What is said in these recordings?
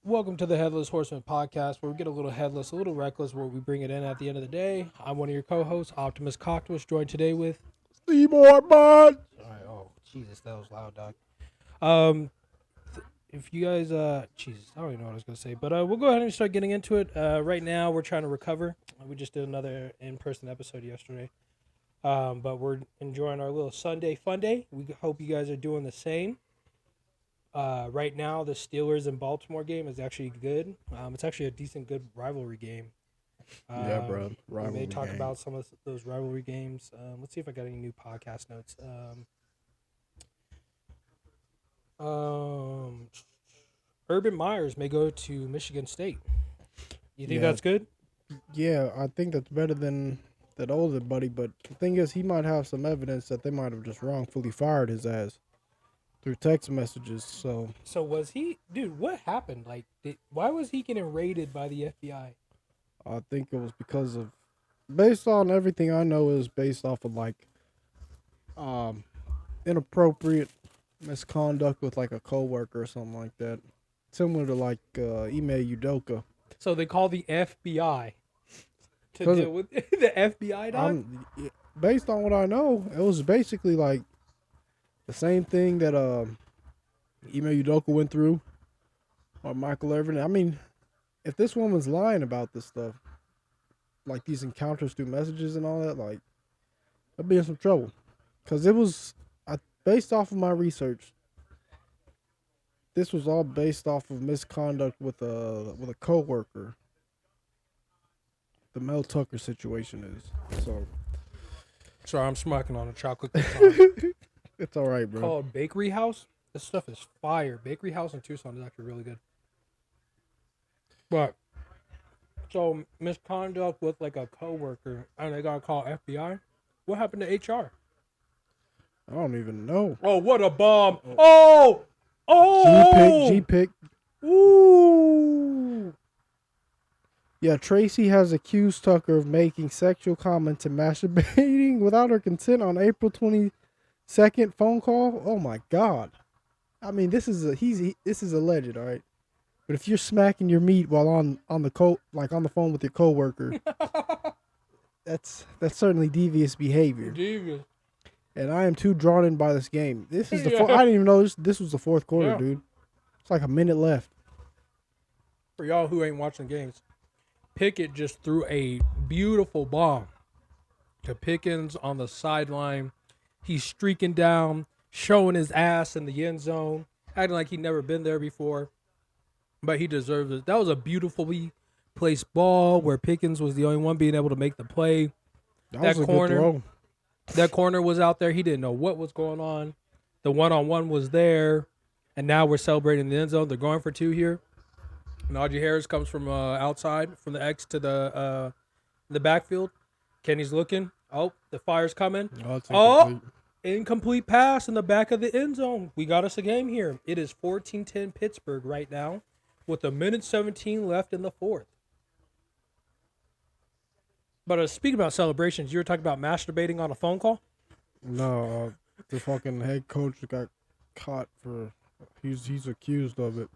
Welcome to the Headless Horsemen Podcast, where we get a little headless, a little reckless, where we bring it in at the end of the day. I'm one of your co-hosts, Optimus Coctus, joined today with... Seymour Bud. Alright, oh, Jesus, that was loud, dog. If you guys, Jesus, I don't even know what I was going to say, but we'll go ahead and start getting into it. Right now, we're trying to recover. We just did another in-person episode yesterday, but we're enjoying our little Sunday fun day. We hope you guys are doing the same. Right now, the Steelers and Baltimore game is actually good. It's actually a decent, good rivalry game. Yeah, bro. We may talk about some of those rivalry games. Let's see if I got any new podcast notes. Urban Myers may go to Michigan State. You think that's good? Yeah, I think that's better than that older buddy. But the thing is, he might have some evidence that they might have just wrongfully fired his ass through text messages. So was he, dude? What happened? Like, why was he getting raided by the FBI? I think it was because of, based on everything I know, is based off of like, inappropriate misconduct with like a coworker or something like that, similar to like Ime Udoka. So they call the FBI to deal with the FBI, dog? Based on what I know, it was basically like the same thing that Ime Udoka went through, or Michael Irvin. I mean, if this woman's lying about this stuff, like these encounters through messages and all that, like, I'll be in some trouble. Because it was, based off of my research, this was all based off of misconduct with a coworker. The Mel Tucker situation is. So. Sorry, I'm smacking on a chocolate croissant. It's all right, bro. Called Bakery House. This stuff is fire. Bakery House in Tucson is actually really good. But so misconduct with like a coworker, and they gotta call FBI. What happened to HR? I don't even know. Oh, what a bomb! Oh, G-pick. Ooh. Yeah, Tracy has accused Tucker of making sexual comments and masturbating without her consent on April 22nd phone call. Oh my God! I mean, this is alleged, all right. But if you're smacking your meat while on the phone with your coworker, that's certainly devious behavior. Devious. And I am too drawn in by this game. This is I didn't even know this was the fourth quarter, dude. It's like a minute left. For y'all who ain't watching games, Pickett just threw a beautiful bomb to Pickens on the sideline. He's streaking down, showing his ass in the end zone, acting like he'd never been there before. But he deserves it. That was a beautifully placed ball where Pickens was the only one being able to make the play. That was a good throw. That corner was out there. He didn't know what was going on. The one-on-one was there. And now we're celebrating the end zone. They're going for two here. Najee Harris comes from outside, from the X to the backfield. Kenny's looking. Oh, the fire's coming. Incomplete pass in the back of the end zone. We got us a game here. It is 14-10 Pittsburgh right now with 1:17 left in the fourth. But speaking about celebrations, you were talking about masturbating on a phone call? No, the fucking head coach got caught for... He's accused of it.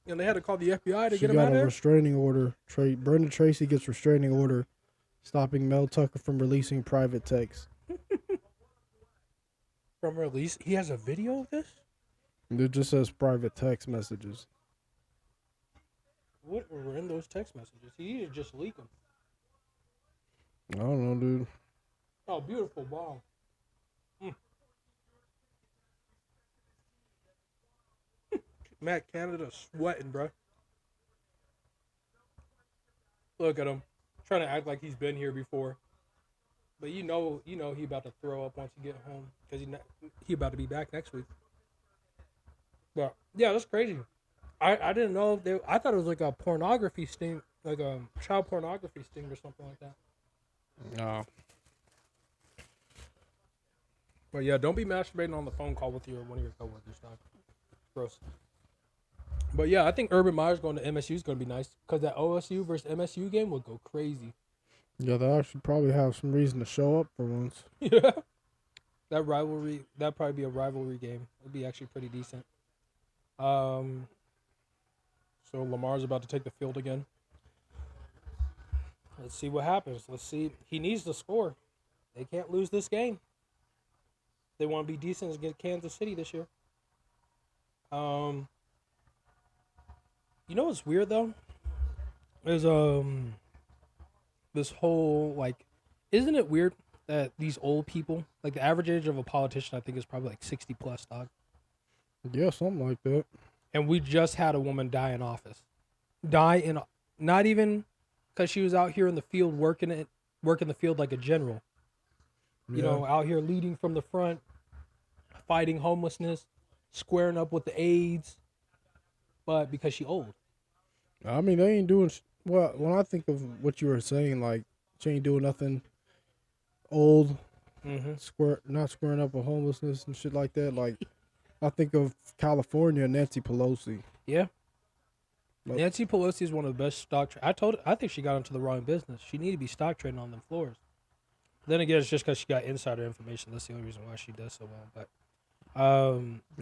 And they had to call the FBI to get him out of there? She got a restraining order. Brenda Tracy gets restraining order stopping Mel Tucker from releasing private texts. From release? He has a video of this? It just says private text messages. What were in those text messages? He needed to just leak them. I don't know, dude. Oh, beautiful ball. Matt Canada sweating, bro. Look at him. Trying to act like he's been here before. But you know he about to throw up once he get home. Because he about to be back next week. But, yeah, that's crazy. I didn't know. I thought it was like a pornography sting. Like a child pornography sting or something like that. No. But, yeah, don't be masturbating on the phone call with one of your coworkers, dog. Gross. But, yeah, I think Urban Meyer's going to MSU is going to be nice. Because that OSU versus MSU game would go crazy. Yeah, they actually probably have some reason to show up for once. Yeah. That'd probably be a rivalry game. It'd be actually pretty decent. So Lamar's about to take the field again. Let's see what happens. Let's see. He needs to score. They can't lose this game. They want to be decent against Kansas City this year. You know what's weird though? Is this whole like, isn't it weird that these old people, like the average age of a politician, I think is probably like 60 plus, dog. Yeah, something like that. And we just had a woman die in office. Not even because she was out here in the field working the field like a general. You know, out here leading from the front, fighting homelessness, squaring up with the AIDS. But because she old. I mean, they ain't doing. Well, when I think of what you were saying, like she ain't doing nothing old, not squaring up with homelessness and shit like that. Like I think of California, Nancy Pelosi. Yeah. Like, Nancy Pelosi is one of the best stock. I think she got into the wrong business. She needed to be stock trading on them floors. Then again, it's just because she got insider information. That's the only reason why she does so well. But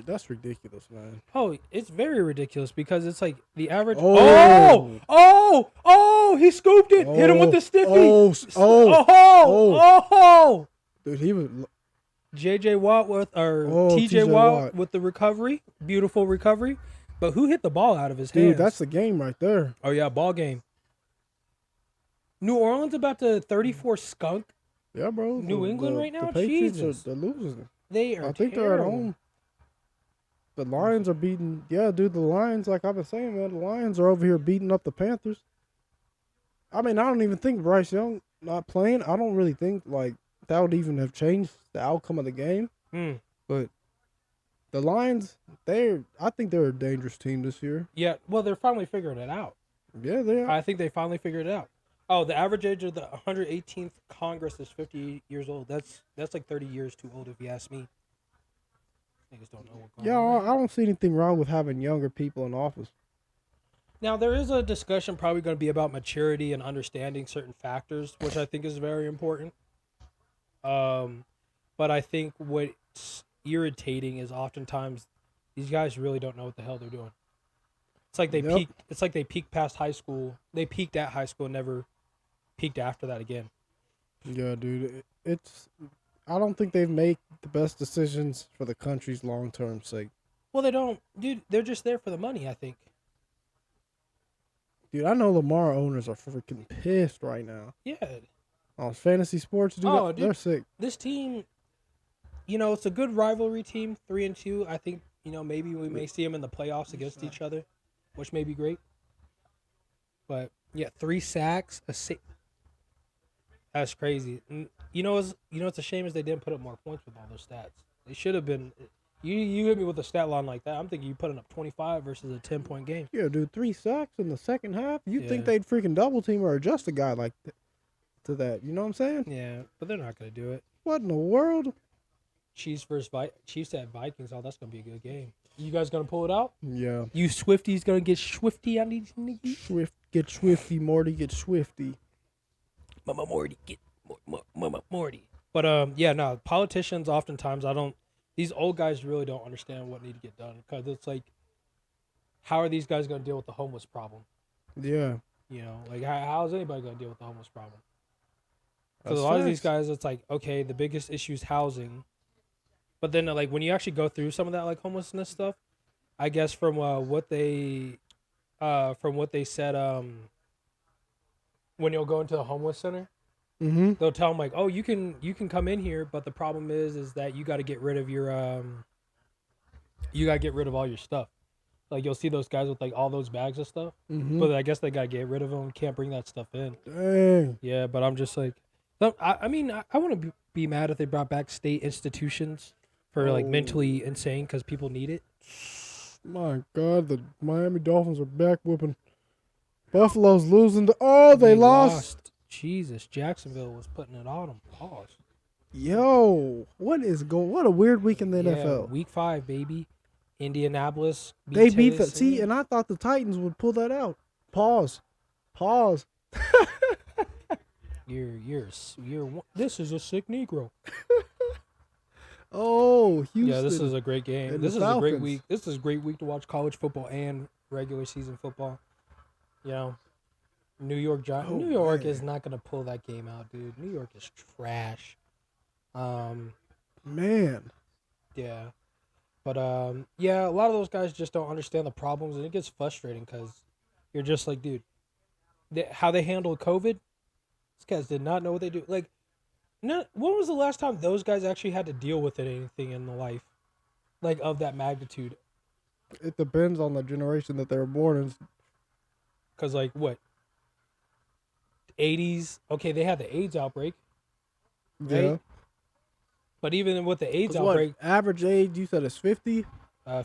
that's ridiculous, man. Oh, it's very ridiculous because it's like the average. Oh, he scooped it. Hit him with the stiffy. Dude, he was. J.J. Watt T.J. Watt with the recovery. Beautiful recovery. But who hit the ball out of his hands? Dude, that's the game right there. Oh, yeah, ball game. New Orleans about to 34 skunk. Yeah, bro. New England right now? The Patriots Jesus. are losing. They are I think terrible. they're at home. The Lions are beating. Yeah, dude, the Lions, like I've been saying, man, the Lions are over here beating up the Panthers. I mean, I don't even think Bryce Young not playing. I don't really think, like, that would even have changed the outcome of the game. But the Lions, I think they're a dangerous team this year. Yeah, well, they're finally figuring it out. Yeah, they are. I think they finally figured it out. Oh, the average age of the 118th Congress is 50 years old. That's like 30 years too old if you ask me. Niggas don't know what going on. I don't see anything wrong with having younger people in office. Now, there is a discussion probably going to be about maturity and understanding certain factors, which I think is very important. But I think what's irritating is oftentimes these guys really don't know what the hell they're doing. It's like they peaked. It's like they peaked past high school. They peaked at high school and never peaked after that again. Yeah, dude. I don't think they've made the best decisions for the country's long-term sake. Well, they don't. Dude, they're just there for the money, I think. Dude, I know Lamar owners are freaking pissed right now. Yeah. On fantasy sports, dude, they're sick. This team, it's a good rivalry team, 3-2. I think, maybe we may see them in the playoffs against each other, which may be great. But, yeah, 3 sacks, that's crazy. And, it's a shame is they didn't put up more points with all those stats. They should have been. You hit me with a stat line like that. I'm thinking you putting up 25 versus a 10-point game. Yeah, dude, 3 sacks in the second half. You'd think they'd freaking double team or adjust a guy like to that. You know what I'm saying? Yeah, but they're not going to do it. What in the world? Chiefs at Vikings. Oh, that's going to be a good game. You guys going to pull it out? Yeah. You Swifties going to get swifty on these niggas? Get swifty, Morty, get swifty. Mama Morty, get Mama Morty. But, politicians oftentimes, these old guys really don't understand what need to get done because it's like, how are these guys going to deal with the homeless problem? Yeah. How is anybody going to deal with the homeless problem? Because a lot of these guys, it's like, okay, the biggest issue is housing. But then, like, when you actually go through some of that, like, homelessness stuff, I guess from what they said, when you'll go into the homeless center, they'll tell them, like, oh, you can come in here, but the problem is that you got to get rid of your, all your stuff. Like, you'll see those guys with, like, all those bags of stuff. But I guess they got to get rid of them. Can't bring that stuff in. Dang. Yeah, but I'm just like, I want to be mad if they brought back state institutions for, like, mentally insane because people need it. My God, the Miami Dolphins are back whooping. Buffalo's losing. They lost. Jesus, Jacksonville was putting it on them. Pause. Yo, what a weird week in the NFL. Week 5, baby. Indianapolis. They beat the see, and I thought the Titans would pull that out. Pause. You're this is a sick Negro. Oh, Houston. Yeah, this is a great game. and This the is a great Falcons. week. This is a great week to watch college football and regular season football. You know, New York Giants. Oh, New York man. is not gonna pull that game out, dude. New York is trash. Man. Yeah, but yeah, a lot of those guys just don't understand the problems, and it gets frustrating because you're just like, dude, how they handled COVID. These guys did not know what they do. Like, when was the last time those guys actually had to deal with anything in the life, like of that magnitude? It depends on the generation that they were born in. Because like what? 80s. Okay, they had the AIDS outbreak. Yeah. Right? But even with the AIDS 'Cause outbreak, what, average age, you said is 50,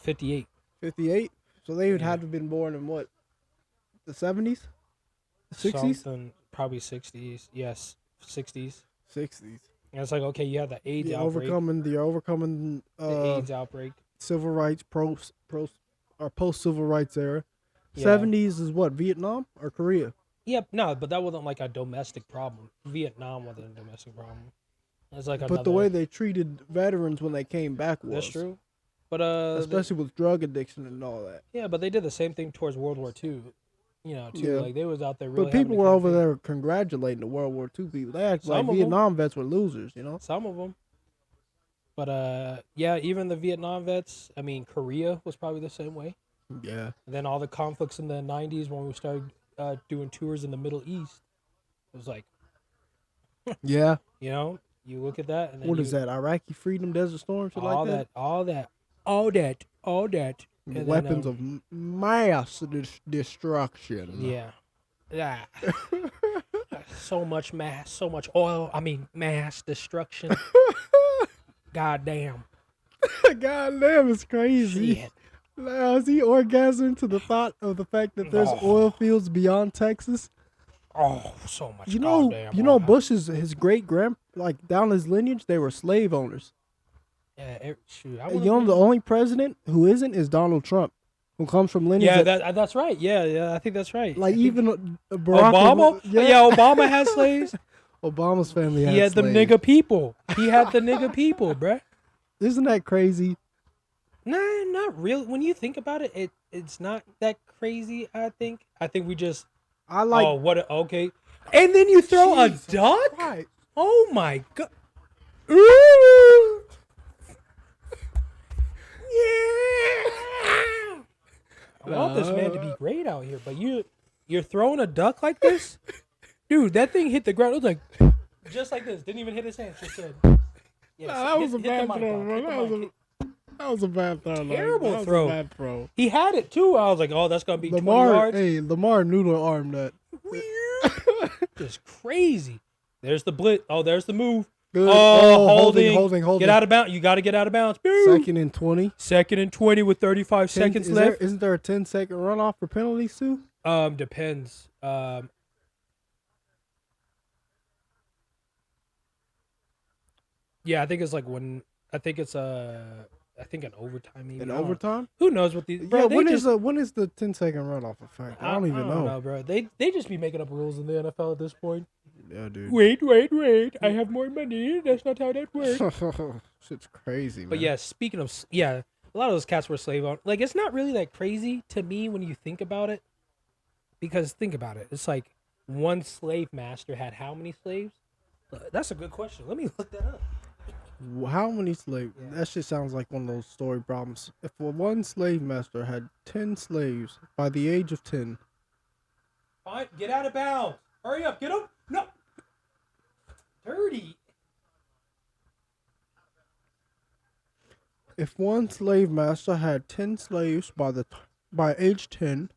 58. 58? So they would Yeah. have to have been born in what? The 70s? 60s? Something, probably 60s. Yes, 60s. 60s. And it's like, okay, you had the AIDS outbreak. You're overcoming The AIDS outbreak. civil rights, post civil rights era. Yeah. 70s is what, Vietnam or Korea? Yep, no, but that wasn't like a domestic problem. Vietnam wasn't a domestic problem. It's like But the way they treated veterans when they came back was. That's true. But Especially with drug addiction and all that. yeah, but they did the same thing towards World War II. You know, too. Yeah. Like they was out there really. But people having a were over campaign. there congratulating the World War II people. They act Some like of 'em. Vietnam vets were losers, you know? Some of them. But yeah, even the Vietnam vets. I mean, Korea was probably the same way. Yeah. And then all the conflicts in the '90s when we started doing tours in the Middle East, it was like, Yeah. you know, you look at that and then What is that? Iraqi Freedom Desert Storm? Shit all like that? all that. And Weapons then, of mass destruction. yeah. Yeah. So much mass, so much oil. I mean, mass destruction. God damn. God damn, it's crazy. Shit. Now, is he orgasming to the thought of the fact that there's Oh. oil fields beyond Texas? Oh, so much. You know, goddamn you know, oil. Bush's his great like down his lineage, they were slave owners. Yeah, shoot. I You know, the only president who isn't is Donald Trump, who comes from lineage. yeah, that, that's right. Yeah, I think that's right. like I think even Barack Obama. yeah, Obama had slaves. Obama's family He had the slaves. nigga people. He had the nigga people, bruh. Isn't that crazy? Nah, not really. When you think about it, it's not that crazy. I think we just. I like. Oh, what? Okay. And then you throw Jesus a duck. Christ. Oh my god. Ooh. Yeah. I want this man to be great out here, but you're throwing a duck like this, dude. That thing hit the ground. It was like just like this. Didn't even hit his hands. Just said. Yeah, That was a hit the bad mic, throw, dog. bro. Hit the mic. That was a bad throw. Terrible that was throw. A bad throw. He had it too. I was like, oh, that's gonna be 20 Lamar, yards. hey, Lamar noodle armed that. Just crazy. There's the blitz. Oh, there's the move. Good. Oh, holding. Holding. Get out of bounds. You got to get out of bounds. Boom. 2nd and 20. 2nd and 20 with 35 seconds left. Isn't there a 10-second runoff for penalties too? Depends. Yeah, I think it's like when I think it's an overtime maybe. In I don't- overtime? Who knows what these? Bro, Yeah. they when just, is the 10-second runoff effect? I don't even know. bro. They just be making up rules in the NFL at this point. Yeah, dude. Wait. I have more money. That's not how that works. Shit's crazy, man. But yeah, speaking of a lot of those cats were slave owners. Like, it's not really that crazy to me when you think about it. Because think about it. It's like one slave master had how many slaves? That's a good question. Let me look that up. How many slaves? Yeah. That shit sounds like one of those story problems. If one slave master had 10 slaves by the age of 10, Fine, get out of bounds. Hurry up, get him. No. 30. if one slave master had 10 slaves by age 10,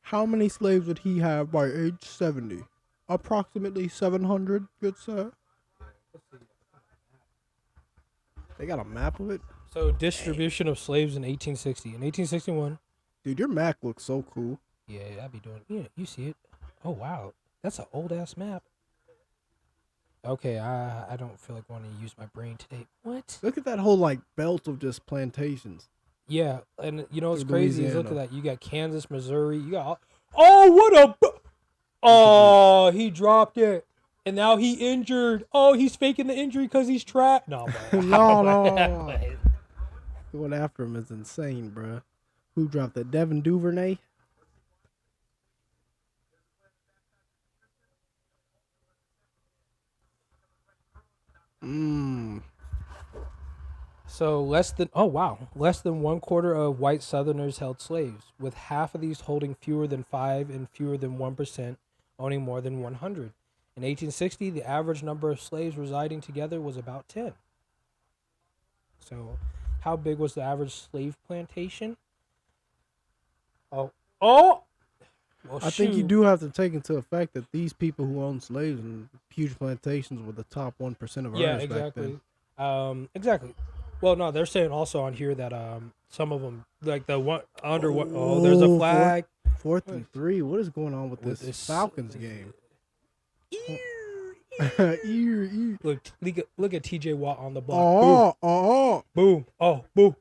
how many slaves would he have by age 70? Approximately 700, good sir. They got a map of it? So, distribution of slaves in 1860. In 1861. Dude, your map looks so cool. Yeah, I'd be doing. Yeah, you see it. Oh wow, that's an old ass map. Okay, I don't feel like wanting to use my brain today. What? Look at that whole like belt of just plantations. Yeah, and you know what's Through crazy is look at Louisiana. that. You got Kansas, Missouri. You got. Oh, what a. Oh, he dropped it. And now he injured. Oh, he's faking the injury because he's trapped. No, bro. No. Going after him is insane, bro. Who dropped that? Devin Duvernay? So less than 1/4 of white Southerners held slaves, with half of these holding fewer than 5 and fewer than 1% owning more than 100. In 1860, the average number of slaves residing together was about 10. So, how big was the average slave plantation? Oh, well, I think you do have to take into effect that these people who owned slaves and huge plantations were the top 1% of Yeah, earners back exactly. then. Exactly. Well, no, they're saying also on here that some of them like the one under what? Oh, there's a flag. 4th and 3. What is going on with this Falcons game? Ear. Look at TJ Watt on the block. Boom. Oh, boom.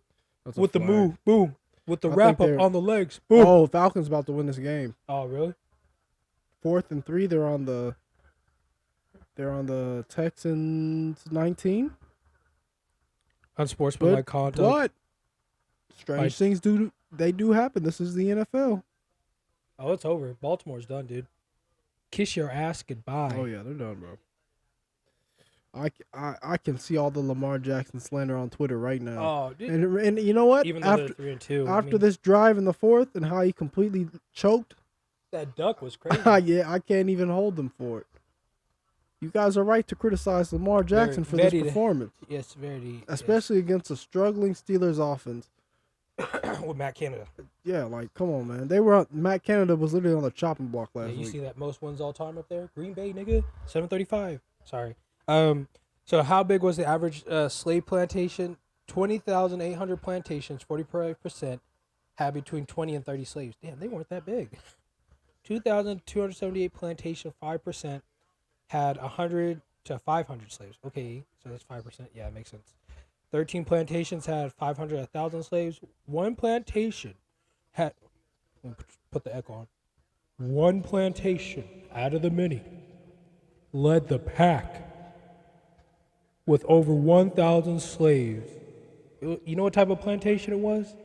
That's With the move. Boom. With the wrap up on the legs. Boom. Oh, Falcons about to win this game. Oh, really? 4th and 3. They're on the Texans 19. Unsportsmanlike conduct. But strange things do happen. This is the NFL. Oh, it's over. Baltimore's done, dude. Kiss your ass goodbye. Oh yeah, they're done, bro. I can see all the Lamar Jackson slander on Twitter right now. Oh, dude. And you know what? Even though they're 3-2. After this drive in the 4th and how he completely choked. That duck was crazy. Yeah, I can't even hold them for it. You guys are right to criticize Lamar Jackson for this performance. Yes, very. Especially against a struggling Steelers offense. With Matt Canada. Yeah, like, come on, man. Matt Canada was literally on the chopping block last week. You see that most wins all time up there? Green Bay, nigga. 735. Sorry. So how big was the average slave plantation? 20,800 plantations, 45% had between 20 and 30 slaves. Damn, they weren't that big. 2,278 plantation, 5% had 100 to 500 slaves. Okay, so that's 5%. Yeah, it makes sense. 13 plantations had 500 to 1,000 slaves. One plantation had, put the echo on. One plantation out of the many led the pack with over 1,000 slaves. You know what type of plantation it was?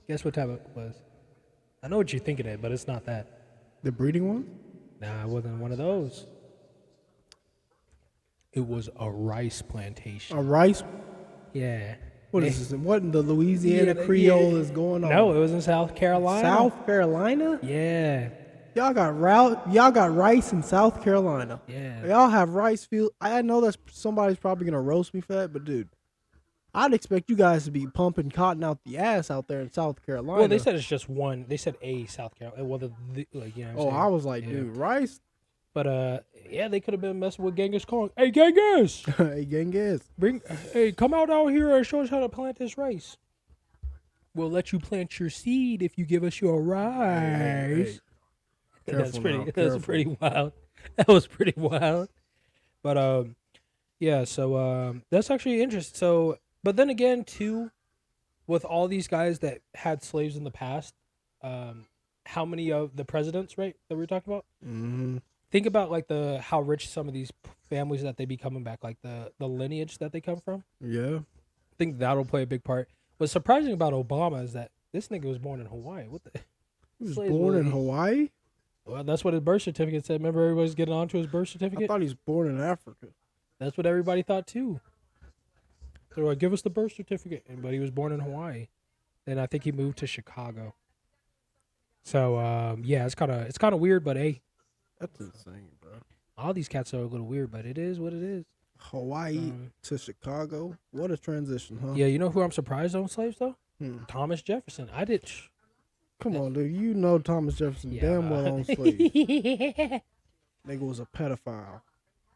Guess what type it was? I know what you're thinking of, but it's not that. The breeding one? Nah, it wasn't one of those. It was a rice plantation. A rice? Yeah. What is this? What in the Louisiana Creole is going on? No, it was in South Carolina. South Carolina? Yeah. Y'all got rice in South Carolina. Yeah. Y'all have rice field. I know that somebody's probably gonna roast me for that, but dude, I'd expect you guys to be pumping cotton out the ass out there in South Carolina. Well, they said it's just one. They said a South Carolina. Well, I was like, dude, rice. But yeah, they could have been messing with Genghis Khan. Hey, Genghis! Hey, Genghis! Come out here and show us how to plant this rice. We'll let you plant your seed if you give us your rice. Hey. That's pretty wild. That was pretty wild. But yeah. So that's actually interesting. So, but then again, too, with all these guys that had slaves in the past, how many of the presidents, right, that we were talking about? Mm-hmm. Think about like how rich some of these families that they be coming back, like the lineage that they come from. Yeah, I think that'll play a big part. What's surprising about Obama is that this nigga was born in Hawaii. What the? He was born in Hawaii? Well, that's what his birth certificate said. Remember, everybody's getting onto his birth certificate. I thought he was born in Africa. That's what everybody thought too. They're like, give us the birth certificate, but he was born in Hawaii. Then I think he moved to Chicago. So yeah, it's kind of weird, but hey. That's insane, bro. All these cats are a little weird, but it is what it is. Hawaii to Chicago. What a transition, huh? Yeah, you know who I'm surprised owned slaves, though? Thomas Jefferson. I did. Come on, dude. You know Thomas Jefferson damn well owned slaves. Nigga was a pedophile.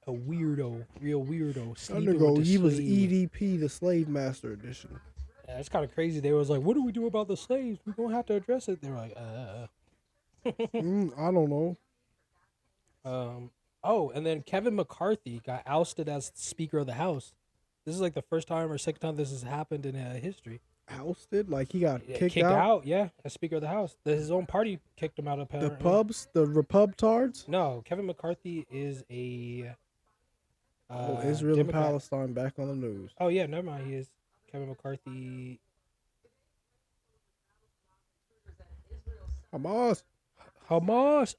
A weirdo. Real weirdo. He was EDP, the Slave Master Edition. Yeah, it's kind of crazy. They was like, what do we do about the slaves? We're going to have to address it. They were like, I don't know. And then Kevin McCarthy got ousted as Speaker of the House. This is like the first time or second time this has happened in history. ousted? Like he got Yeah, kicked kicked out? out. Yeah, as Speaker of the House. His own party kicked him out. The Apparently. Repubtards? No, Kevin McCarthy is a Oh, Israel and Democrat. Palestine back on the news. Oh yeah, never mind. He is Kevin McCarthy. Hamas. Hamas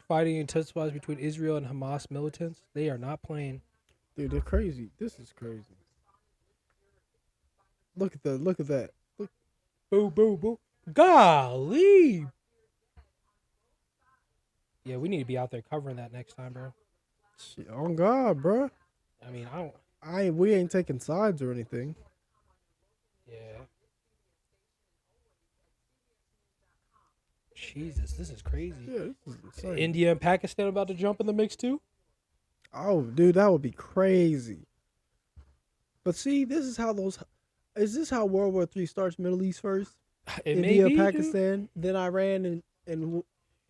fighting intensifies between Israel and Hamas militants. They are not playing. Dude, they're crazy. This is crazy. Look at that. Look. Boo, boo, boo. Golly. Yeah, we need to be out there covering that next time, bro. Shit, on God, bro. I mean, I don't. We ain't taking sides or anything. Yeah. Jesus, this is crazy. Yeah, this is insane. India and Pakistan about to jump in the mix too? Oh, dude, that would be crazy. But see, is this how World War III starts? Middle East first? It India, may be, Pakistan, then Iran, and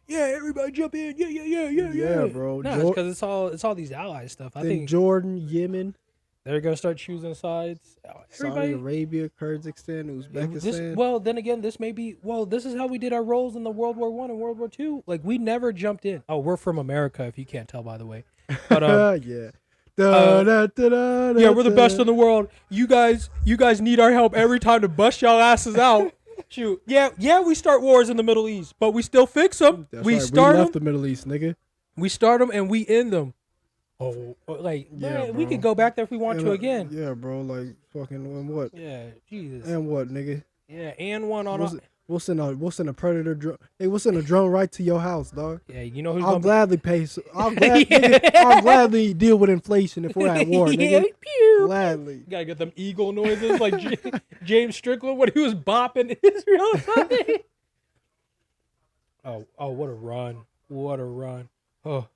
yeah, everybody jump in. Yeah, bro. No, it's because it's all these allies stuff. I then think Jordan, Yemen, they're gonna start choosing sides. Saudi Everybody. Arabia, Kyrgyzstan, Uzbekistan. Then again, this may be. Well, this is how we did our roles in the World War I and World War II. Like we never jumped in. Oh, we're from America, if you can't tell by the way. But yeah. Yeah, we're the best in the world. You guys need our help every time to bust y'all asses out. Shoot, yeah, we start wars in the Middle East, but we still fix them. We left the Middle East, nigga. We start them and we end them. Oh, like yeah, man, we could go back there if we want to again. Yeah, bro. Like fucking and what? Yeah, Jesus. And what, nigga? Yeah, and one on. We'll send a predator drone. Hey, we'll send a drone right to your house, dog. Yeah, you know who's I'll gladly pay. Yeah. I'll gladly deal with inflation if we're at war, nigga. Pew. Gladly. You gotta get them eagle noises like James Strickland when he was bopping Israel. Oh, what a run! What a run! Oh.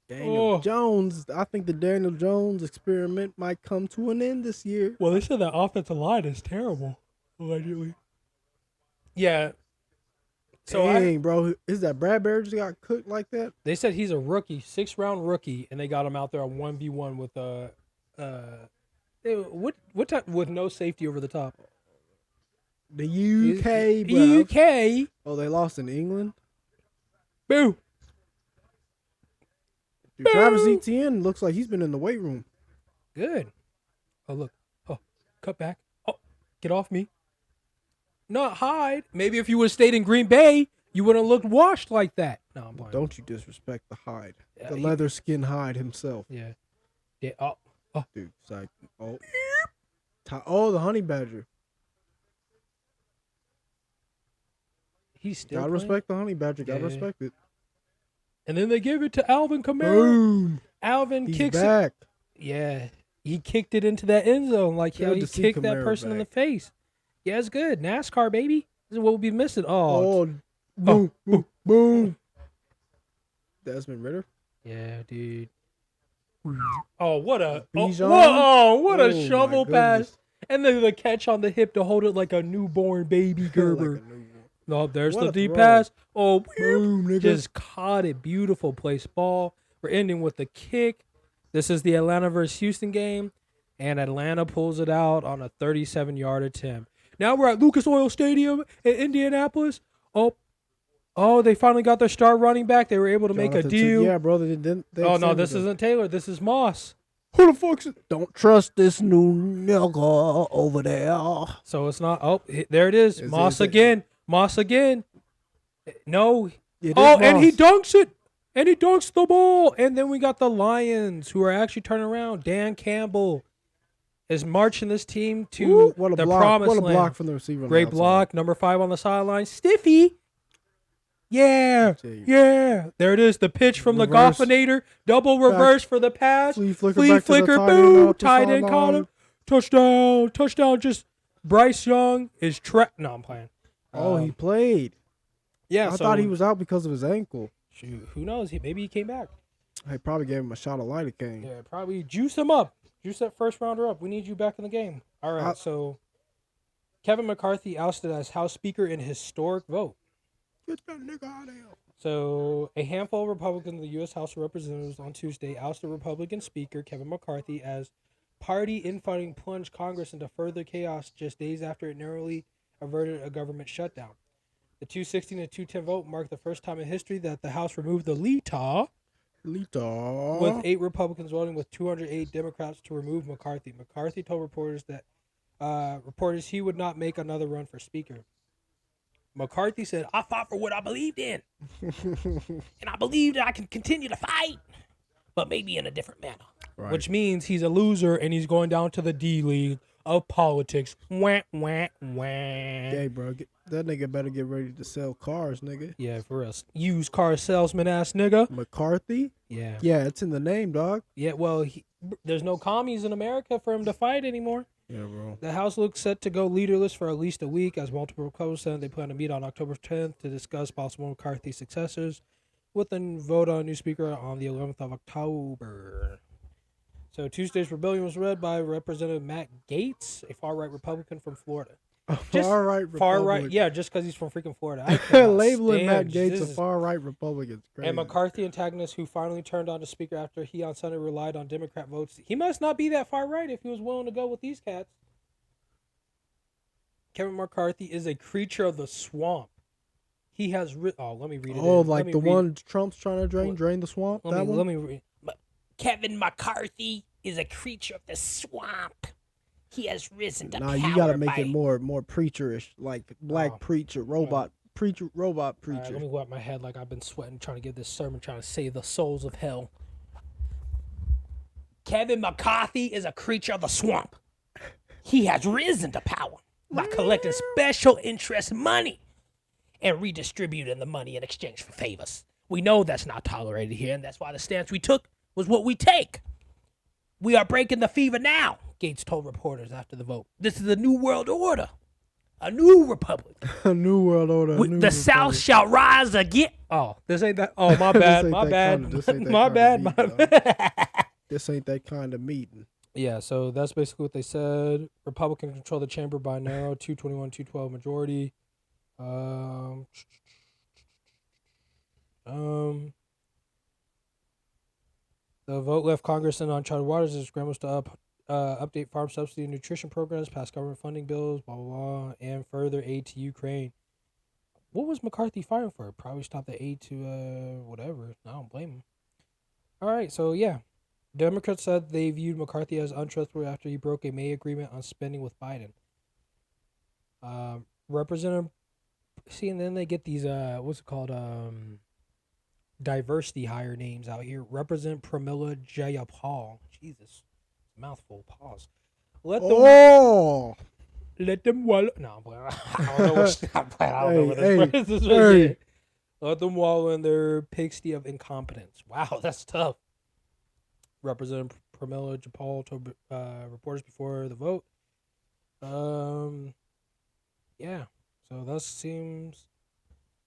Daniel Jones. I think the Daniel Jones experiment might come to an end this year. Well, they said that offensive line is terrible, allegedly. Yeah. So dang, bro, is that Bradbury just got cooked like that? They said he's a rookie, 6th-round rookie, and they got him out there on 1v1 with what type with no safety over the top. The UK, bro. UK. Oh, they lost in England. Boo. Dude, Travis Etienne looks like he's been in the weight room. Good. Oh, look. Oh, cut back. Oh, get off me. Not hide. Maybe if you would have stayed in Green Bay, you wouldn't have looked washed like that. No, I'm blind. Don't you disrespect the hide. The leather skin hide himself. Yeah. Yeah. Oh. Dude, it's like, the honey badger. He's still Gotta respect the honey badger. Gotta respect it. And then they gave it to Alvin Kamara. Boom. Alvin He's kicks back. it. Yeah. He kicked it into that end zone like he kicked that Kamara person in the back. face. Yeah, it's good. NASCAR, baby. This is what we'll be missing. Boom. Boom. Desmond Ritter. Yeah, dude. Oh, what a Bijan? what a shovel pass. And then the catch on the hip to hold it like a newborn baby Gerber. No, there's the deep pass. Oh, boom, nigga. Just caught it. Beautiful place ball. We're ending with the kick. This is the Atlanta versus Houston game, and Atlanta pulls it out on a 37-yard attempt. Now we're at Lucas Oil Stadium in Indianapolis. Oh, they finally got their star running back. They were able to make a deal. Yeah, bro. They didn't. No, this isn't Taylor. This is Moss. Who the fuck's it? Don't trust this new nigga over there. So it's not. Oh, there it is. Moss again. Moss again. No. And he dunks it. And he dunks the ball. And then we got the Lions who are actually turning around. Dan Campbell is marching this team to the promised land. What a block from the receiver. Great block. Number 5 on the sideline. Stiffy. Yeah. There it is. The pitch from the Goffinator. Double reverse for the pass. Flea flicker. Boom. Tight end caught him. Touchdown. Just Bryce Young is No, I'm playing. He played. Yeah, I thought he was out because of his ankle. Shoot, who knows? Maybe he came back. They probably gave him a shot of lidocaine. Yeah, probably juice him up. Juice that first rounder up. We need you back in the game. All right, so Kevin McCarthy ousted as House Speaker in historic vote. Get that nigga out of here. So a handful of Republicans in the U.S. House of Representatives on Tuesday ousted Republican Speaker Kevin McCarthy as party infighting plunged Congress into further chaos just days after it narrowly averted a government shutdown. The 216 to 210 vote marked the first time in history that the House removed the Lita, with 8 Republicans voting with 208 Democrats to remove McCarthy. McCarthy told reporters he would not make another run for Speaker. McCarthy said, "I fought for what I believed in, and I believe that I can continue to fight, but maybe in a different manner." Right. Which means he's a loser and he's going down to the D League of politics. Wah, wah, wah. Hey, bro, that nigga better get ready to sell cars, nigga. Yeah, for us. Used car salesman ass nigga. McCarthy? Yeah. Yeah, it's in the name, dog. Yeah, well, there's no commies in America for him to fight anymore. Yeah, bro. The House looks set to go leaderless for at least a week, as multiple Republicans said they plan to meet on October 10th to discuss possible McCarthy successors, with a vote on a new speaker on the 11th of October. So Tuesday's rebellion was led by Representative Matt Gaetz, a far-right Republican from Florida. Far-right Republican. Far-right, yeah, just because he's from freaking Florida. Labeling Matt Gaetz a far-right Republican is crazy. And McCarthy antagonist who finally turned on the speaker after he on Sunday relied on Democrat votes. He must not be that far-right if he was willing to go with these cats. Kevin McCarthy is a creature of the swamp. He has let me read it. Oh, like the one Trump's trying to drain the swamp? Let me read. Kevin McCarthy is a creature of the swamp. He has risen to power. You gotta make it more preacherish, like black preacher, robot preacher. Right, let me wipe my head like I've been sweating trying to give this sermon, trying to save the souls of hell. Kevin McCarthy is a creature of the swamp. He has risen to power by collecting special interest money and redistributing the money in exchange for favors. We know that's not tolerated here, and that's why the stance we took was what we take. We are breaking the fever now, Gaetz told reporters after the vote. This is a new world order, a new republic. A new world order. The South shall rise again. Oh, this ain't that. Oh, my bad. My bad. My bad. This ain't that kind of meeting. Yeah, so that's basically what they said. Republicans control the chamber by narrow 221-212 majority. The vote left Congress in uncharted waters as it scrambles to update farm subsidy and nutrition programs, pass government funding bills, blah, blah, blah, and further aid to Ukraine. What was McCarthy fighting for? Probably stop the aid to whatever. I don't blame him. All right, so yeah. Democrats said they viewed McCarthy as untrustworthy after he broke a May agreement on spending with Biden. Representative... See, and then they get these, what's it called, diversity hire names out here. Representative Pramila Jayapal. Jesus. Mouthful. Pause. Let them wallow. No, I don't know what this is. Let them wallow in their pigsty of incompetence. Wow, that's tough. Representative Pramila Jayapal told reporters before the vote. Yeah. So that seems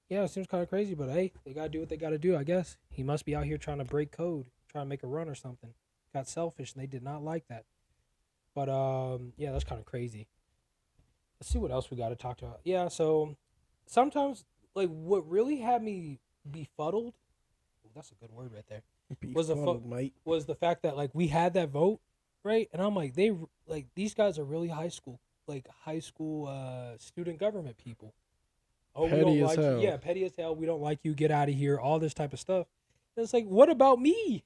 kind of crazy, but hey, they got to do what they got to do, I guess. He must be out here trying to break code, trying to make a run or something. Got selfish, and they did not like that. But, yeah, that's kind of crazy. Let's see what else we got to talk about. Yeah, so sometimes, like, what really had me befuddled, that's a good word right there, was the fact that, like, we had that vote, right? And I'm like, these guys are really high school student government people. Oh, petty we don't like hell. You. Yeah, petty as hell. We don't like you. Get out of here. All this type of stuff. And it's like, what about me?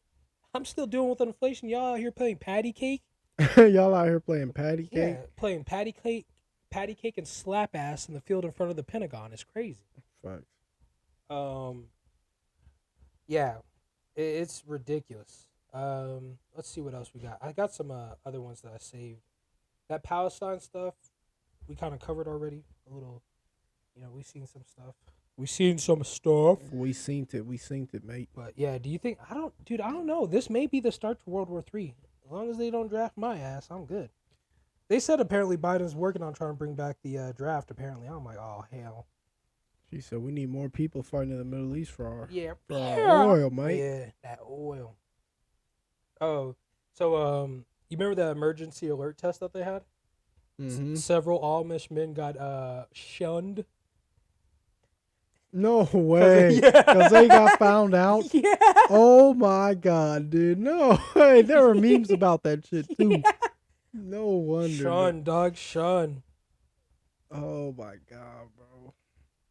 I'm still dealing with inflation. Y'all out here playing patty cake. Y'all out here playing patty cake. Yeah, playing patty cake and slap ass in the field in front of the Pentagon. It's crazy. Facts. Yeah, it's ridiculous. Let's see what else we got. I got some other ones that I saved. That Palestine stuff, we kind of covered already. A little, we've seen some stuff. We seen it, mate. But yeah, do you think? I don't know. This may be the start to World War III. As long as they don't draft my ass, I'm good. They said apparently Biden's working on trying to bring back the draft. Apparently, I'm like, oh hell. She said we need more people fighting in the Middle East for our oil, mate. Yeah, that oil. Oh, so you remember that emergency alert test that they had? Mm-hmm. Several Amish men got shunned. No way. Because they got found out? Yeah. Oh, my God, dude. No way. There were memes about that shit, too. No wonder. Shun, dog, shun. Oh my God, bro.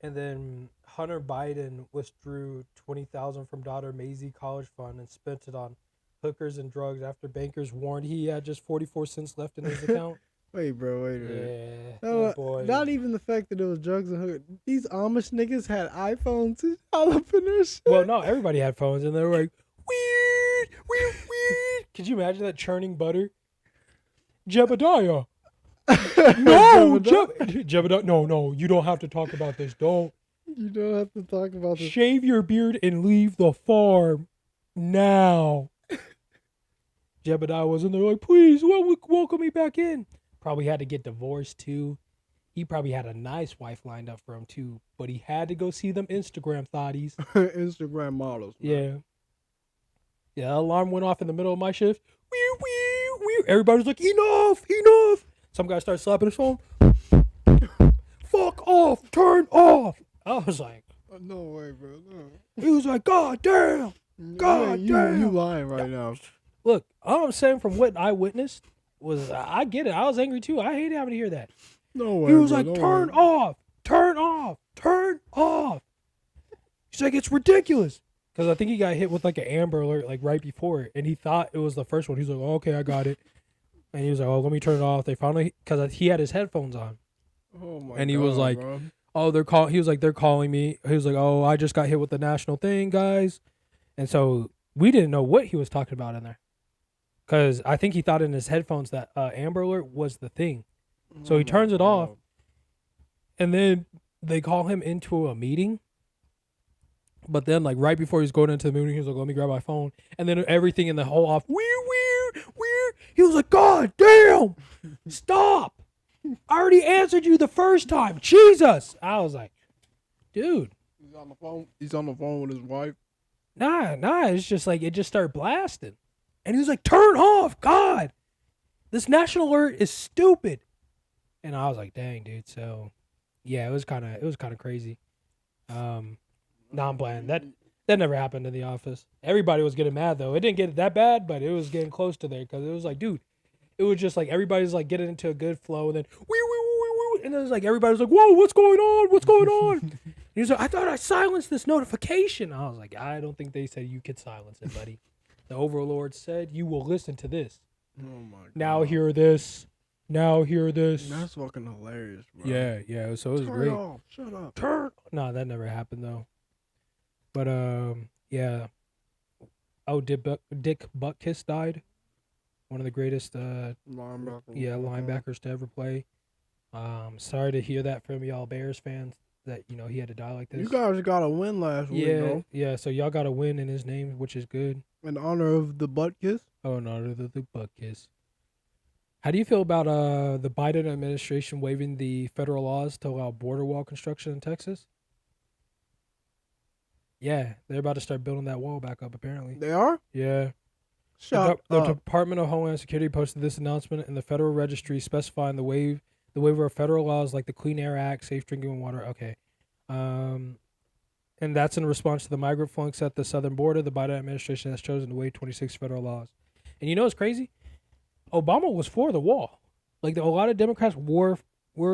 And then Hunter Biden withdrew $20,000 from daughter Maisie college fund and spent it on hookers and drugs after bankers warned he had just 44 cents left in his account. Wait, bro, wait a minute. Yeah, No, that boy. not even the fact that it was drugs and hookers. These Amish niggas had iPhones all up in their shit. Well, no, everybody had phones, and they were like, weird, weird, weird. Could you imagine that churning butter? Jebediah. No, Jebediah. No, you don't have to talk about this. Don't. You don't have to talk about this. Shave your beard and leave the farm now. Jebediah was in there like, please, welcome me back in. Probably had to get divorced too. He probably had a nice wife lined up for him too, but he had to go see them Instagram thotties. Instagram models. Man. Yeah. Yeah, alarm went off in the middle of my shift. Wee, wee, wee. Everybody's like, enough. Some guy starts slapping his phone. Fuck off, turn off. I was like, no way, bro. No. He was like, God damn. God damn. You lying right now. Look, all I'm saying from what I witnessed was, I get it. I was angry too. I hate having to hear that. No way. He was bro, like, no turn way. off, turn off, turn off. He's like, it's ridiculous. Because I think he got hit with like an Amber Alert like right before it, and he thought it was the first one. He's like, oh, okay, I got it. And he was like, oh, let me turn it off. They finally, because he had his headphones on. Oh my And he God, was like, bro. oh, he was like, they're calling me. He was like, oh, I just got hit with the national thing, guys. And so we didn't know what he was talking about in there. Because I think he thought in his headphones that Amber Alert was the thing. So he turns it off. And then they call him into a meeting. But then, like, right before he's going into the meeting, he was like, let me grab my phone. And then everything in the whole off, weird. He was like, God damn, stop. I already answered you the first time. Jesus. I was like, dude. He's on the phone. He's on the phone with his wife. Nah. It's just like, it just started blasting. And he was like, turn off. God, this national alert is stupid. And I was like, dang, dude. So, yeah, it was kind of crazy. No, I'm playing. That never happened in the office. Everybody was getting mad, though. It didn't get that bad, but it was getting close to there because it was like, dude, it was just like everybody's like getting into a good flow, and then and it was like everybody was like, whoa, what's going on? And he was like, I thought I silenced this notification. I was like, I don't think they said you could silence it, buddy. The overlord said you will listen to this. Oh my God. Now hear this. That's fucking hilarious, bro. Yeah. So it was Turn great. off. Shut up. No, that never happened though. But yeah. Oh, Dick Butkus died. One of the greatest linebackers to ever play. Sorry to hear that from y'all Bears fans that he had to die like this. You guys got a win last week, though. Yeah. So y'all got a win in his name, which is good. In honor of the butt kiss. Oh, in honor of the Butkus. How do you feel about the Biden administration waiving the federal laws to allow border wall construction in Texas? Yeah, they're about to start building that wall back up, apparently. They are? Yeah. Shut The up. Department of Homeland Security posted this announcement in the Federal Registry specifying the waiver of federal laws like the Clean Air Act, Safe Drinking Water. Okay. And that's in response to the migrant flux at the southern border. The Biden administration has chosen to waive 26 federal laws. And you know what's crazy? Obama was for the wall. Like, a lot of Democrats were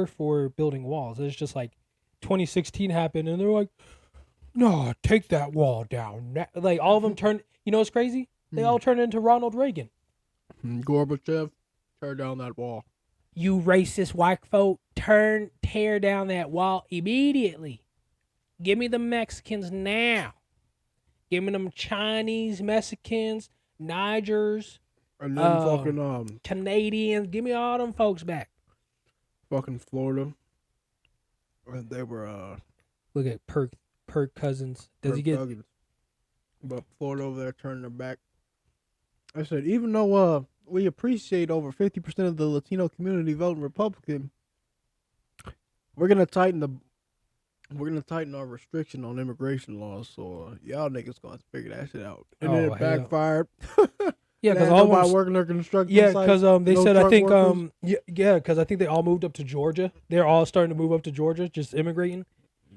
for building walls. It's just like 2016 happened, and they're like, no, take that wall down. Like, all of them turned, you know what's crazy? They all turned into Ronald Reagan. Gorbachev, tear down that wall. You racist white folk, tear down that wall immediately. Give me the Mexicans now. Give me them Chinese Mexicans, Nigers, and then fucking Canadians. Give me all them folks back. Fucking Florida. And they were Look at Perk Cousins. Does Kirk he get? Cousins. But Florida over there turning their back. I said, even though we appreciate over 50% of the Latino community voting Republican, we're gonna tighten our restriction on immigration laws. So y'all niggas gonna figure that shit out. And then it backfired. Yeah, because all nobody working their construction. Yeah, because they no said I think workers. because I think they all moved up to Georgia. They're all starting to move up to Georgia, just immigrating.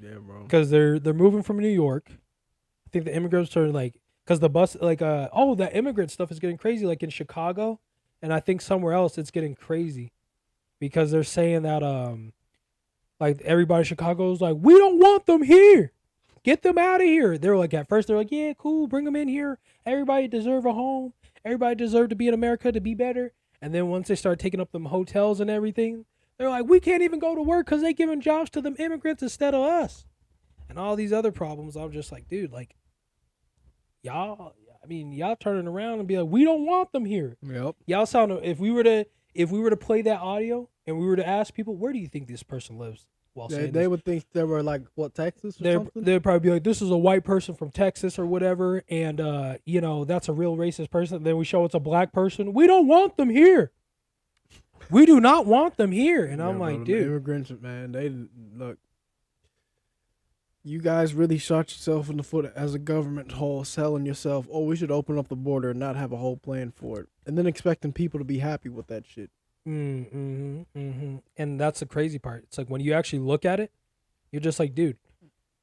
Yeah, bro. Because they're moving from New York. I think the immigrants are like, because the bus that immigrant stuff is getting crazy. Like in Chicago, And I think somewhere else it's getting crazy because they're saying that like everybody in Chicago is like, we don't want them here. Get them out of here. They're like, at first they're like, yeah, cool, bring them in here. Everybody deserve a home. Everybody deserve to be in America to be better. And then once they start taking up them hotels and everything, they're like, we can't even go to work because they giving jobs to them immigrants instead of us. And all these other problems. I'm just like, dude, like, y'all turning around and be like, we don't want them here. Yep. Y'all sound, if we were to play that audio and we were to ask people, where do you think this person lives? While They would think they were like, what, Texas or something? They'd probably be like, this is a white person from Texas or whatever, and that's a real racist person. Then we show it's a black person. We don't want them here. We do not want them here. And I'm like, dude, immigrants, man, they look. You guys really shot yourself in the foot as a government whole, selling yourself. Oh, we should open up the border and not have a whole plan for it, and then expecting people to be happy with that shit. And that's the crazy part. It's like when you actually look at it, you're just like, dude.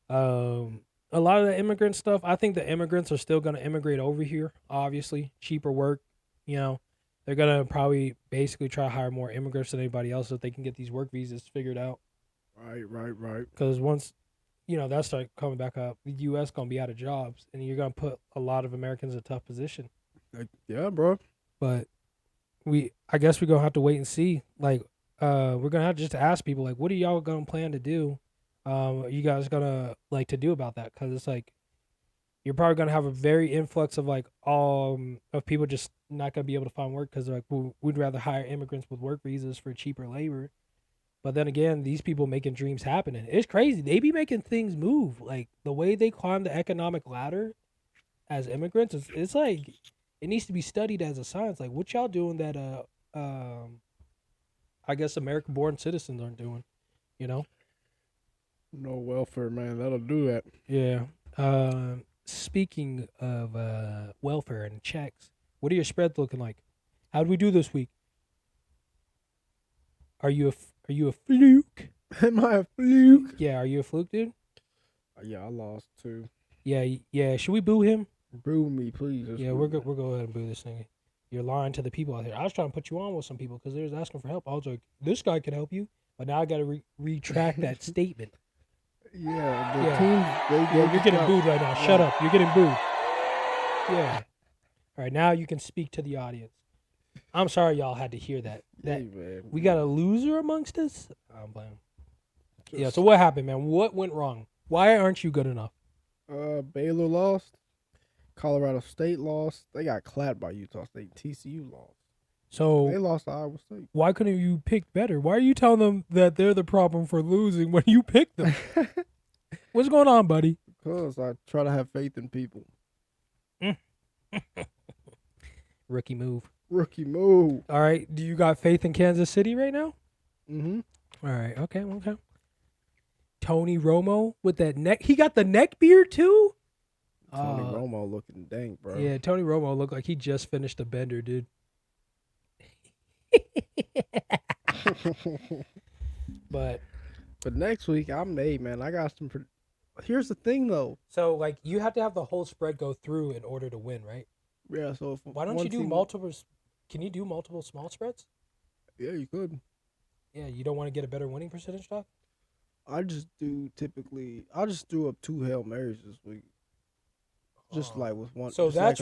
A lot of the immigrant stuff, I think the immigrants are still gonna immigrate over here. Obviously, cheaper work. They're gonna probably basically try to hire more immigrants than anybody else if they can get these work visas figured out. Right. Because once that starts coming back up, the U.S. gonna be out of jobs, and you're gonna put a lot of Americans in a tough position. Yeah, bro. But I guess we're gonna have to wait and see. Like, we're gonna have to just ask people, like, what are y'all gonna plan to do? You guys gonna like to do about that? Because it's like you're probably gonna have a very influx of like of people just not gonna be able to find work because like we'd rather hire immigrants with work visas for cheaper labor. But then again, these people making dreams happen, and it's crazy. They be making things move. Like the way they climb the economic ladder as immigrants, it's like it needs to be studied as a science. Like what y'all doing that I guess American-born citizens aren't doing, No welfare, man. That'll do that. Yeah. Speaking of welfare and checks, what are your spreads looking like? How'd we do this week? Are you a fluke? Am I a fluke? Yeah, are you a fluke, dude? Yeah, I lost too. Yeah. Should we boo him? Boo me, please. We'll go ahead and boo this thing. You're lying to the people out here. I was trying to put you on with some people because they was asking for help. I was like, this guy can help you, but now I got to retract that statement. Teams, you're getting booed right now. Shut up. You're getting booed. Yeah. All right, now you can speak to the audience. I'm sorry y'all had to hear that. We got a loser amongst us? I'm playing. Yeah, so what happened, man? What went wrong? Why aren't you good enough? Baylor lost. Colorado State lost. They got clapped by Utah State. TCU lost. So they lost to Iowa State. Why couldn't you pick better? Why are you telling them that they're the problem for losing when you picked them? What's going on, buddy? Because I try to have faith in people. Rookie move. All right. Do you got faith in Kansas City right now? Mm-hmm. All right. Okay. Tony Romo with that neck. He got the neck beard too? Tony Romo looking dank, bro. Yeah, Tony Romo looked like he just finished a bender, dude. But next week, I'm made, man. I got some. Here's the thing, though. So, like, you have to have the whole spread go through in order to win, right? Yeah. So why don't you do multiple? Can you do multiple small spreads? Yeah, you could. Yeah, you don't want to get a better winning percentage, dog? I'll just do up 2 Hail Marys this week. Just like with one. So that's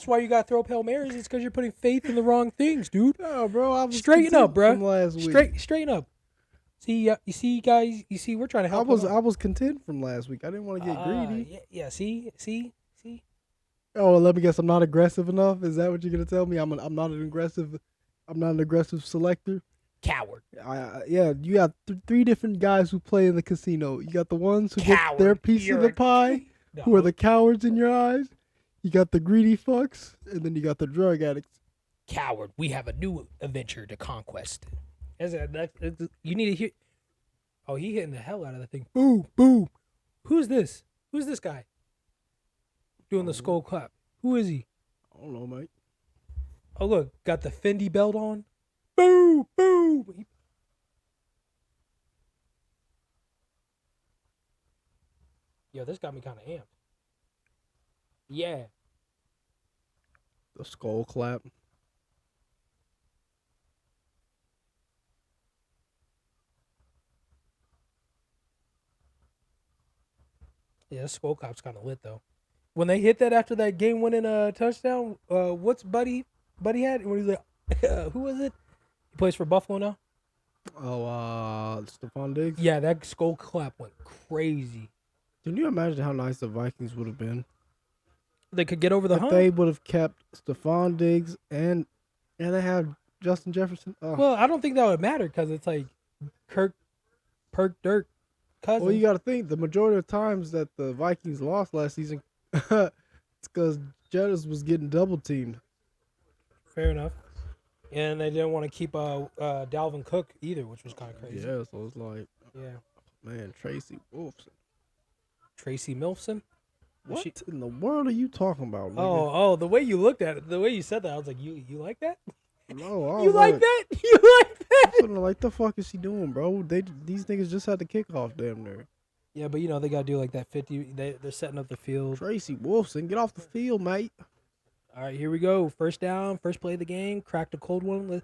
why you got to throw up Hail Marys. It's because you're putting faith in the wrong things, dude. No, bro. I was straighten up, bro. Straighten up. See, you see, guys. You see, we're trying to help. I was content from last week. I didn't want to get greedy. Yeah. See. Oh, well, let me guess. I'm not aggressive enough. Is that what you're gonna tell me? I'm not an aggressive selector. Coward. Yeah. You got 3 different guys who play in the casino. You got the ones who get their piece of the pie. No. Who are the cowards in your eyes? You got the greedy fucks, and then you got the drug addicts. Coward. We have a new adventure to conquest. You need to hear. Oh, he hitting the hell out of that thing. Boom, boom. Who's this? Who's this guy? Doing the skull clap. Who is he? I don't know, mate. Oh, look. Got the Fendi belt on. Boom, boom. Yo, this got me kind of amped. Yeah. The skull clap. Yeah, that skull clap's kind of lit though. When they hit that after that game-winning touchdown, what's Buddy had? When he's like, who was it? He plays for Buffalo now. Oh, Stephon Diggs. Yeah, that skull clap went crazy. Can you imagine how nice the Vikings would have been They could get over the if hump. they would have kept Stephon Diggs and they have Justin Jefferson? Oh. Well, I don't think that would matter because it's like Perk Dirk Cousins. Well, you got to think the majority of times that the Vikings lost last season, it's because Jettis was getting double teamed. Fair enough. And they didn't want to keep Dalvin Cook either, which was kind of crazy. Yeah, so it's like, Yeah. man, Tracy Wolfson. Tracy Milfson? What in the world are you talking about, nigga? Oh, the way you looked at it, the way you said that, I was like, you like that? No, I You was like that? You like that? I'm like, the fuck is he doing, bro? These niggas just had the kickoff damn near. Yeah, but they got to do like that 50. They're setting up the field. Tracy Wolfson, get off the field, mate. All right, here we go. First down, first play of the game. Cracked a cold one.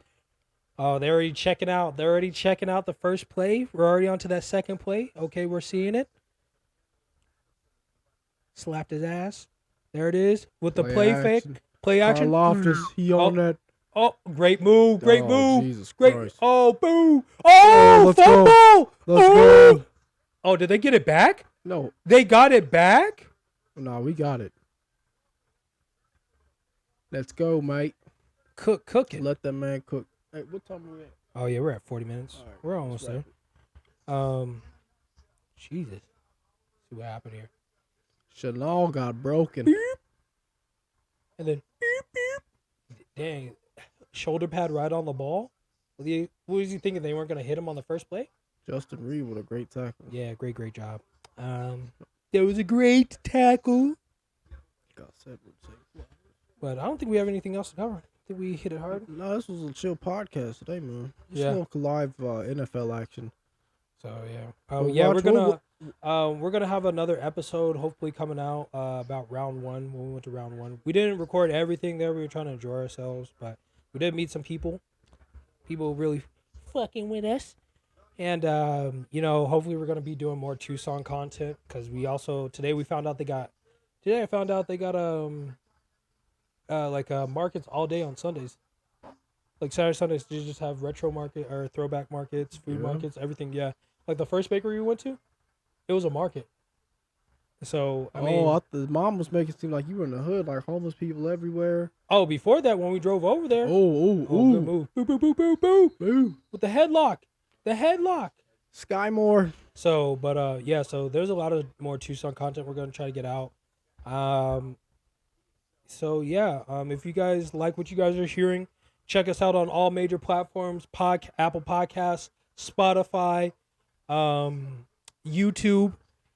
Oh, they're already checking out. They're already checking out the first play. We're already on to that second play. Okay, we're seeing it. Slapped his ass. There it is with the play fake. Play action. Loftus, he on that. Oh, great move. Great move. Jesus great. Christ. Oh, boo. Oh, let's fumble. go. Let's go. Oh, did they get it back? No. They got it back? No, we got it. Let's go, mate. Cook it. Let that man cook. Hey, what time are we at? Oh, yeah, we're at 40 minutes. All right, we're almost there. Jesus. See what happened here. Chanel got broken. Beep. And then, beep. Dang. Shoulder pad right on the ball. What was he thinking? They weren't going to hit him on the first play? Justin Reed with a great tackle. Yeah, great job. That was a great tackle. But I don't think we have anything else to cover. I think we hit it hard. No, this was a chill podcast today, man. Just Yeah. live NFL action. So yeah, we're gonna have another episode hopefully coming out about round one when we went to round one. We didn't record everything there. We were trying to enjoy ourselves, but we did meet some people. People really fucking with us, and hopefully we're gonna be doing more Tucson content because we also today I found out they got markets all day on Sundays. Like Saturday, Sundays, they just have retro market or throwback markets, food markets, everything. Yeah. Like the first bakery we went to, it was a market. So, I mean. The mom was making it seem like you were in the hood, like homeless people everywhere. Oh, before that, when we drove over there. Oh, good move. Boo, boo, boo, boo, boo. Boo. With the headlock. Skymore. So, but, so there's a lot of more Tucson content we're going to try to get out. If you guys like what you guys are hearing, check us out on all major platforms, Apple Podcasts, Spotify, YouTube.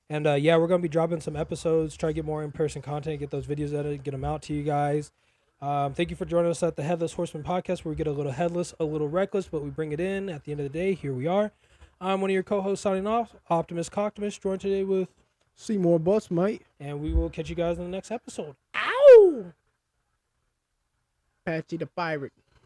And, we're going to be dropping some episodes, try to get more in-person content, get those videos edited, get them out to you guys. Thank you for joining us at the Headless Horsemen Podcast, where we get a little headless, a little reckless, but we bring it in. At the end of the day, here we are. I'm one of your co-hosts signing off, Optimus Coctimus, joined today with Seymour Butts, mate. And we will catch you guys in the next episode. Ow! Patchy the Pirate.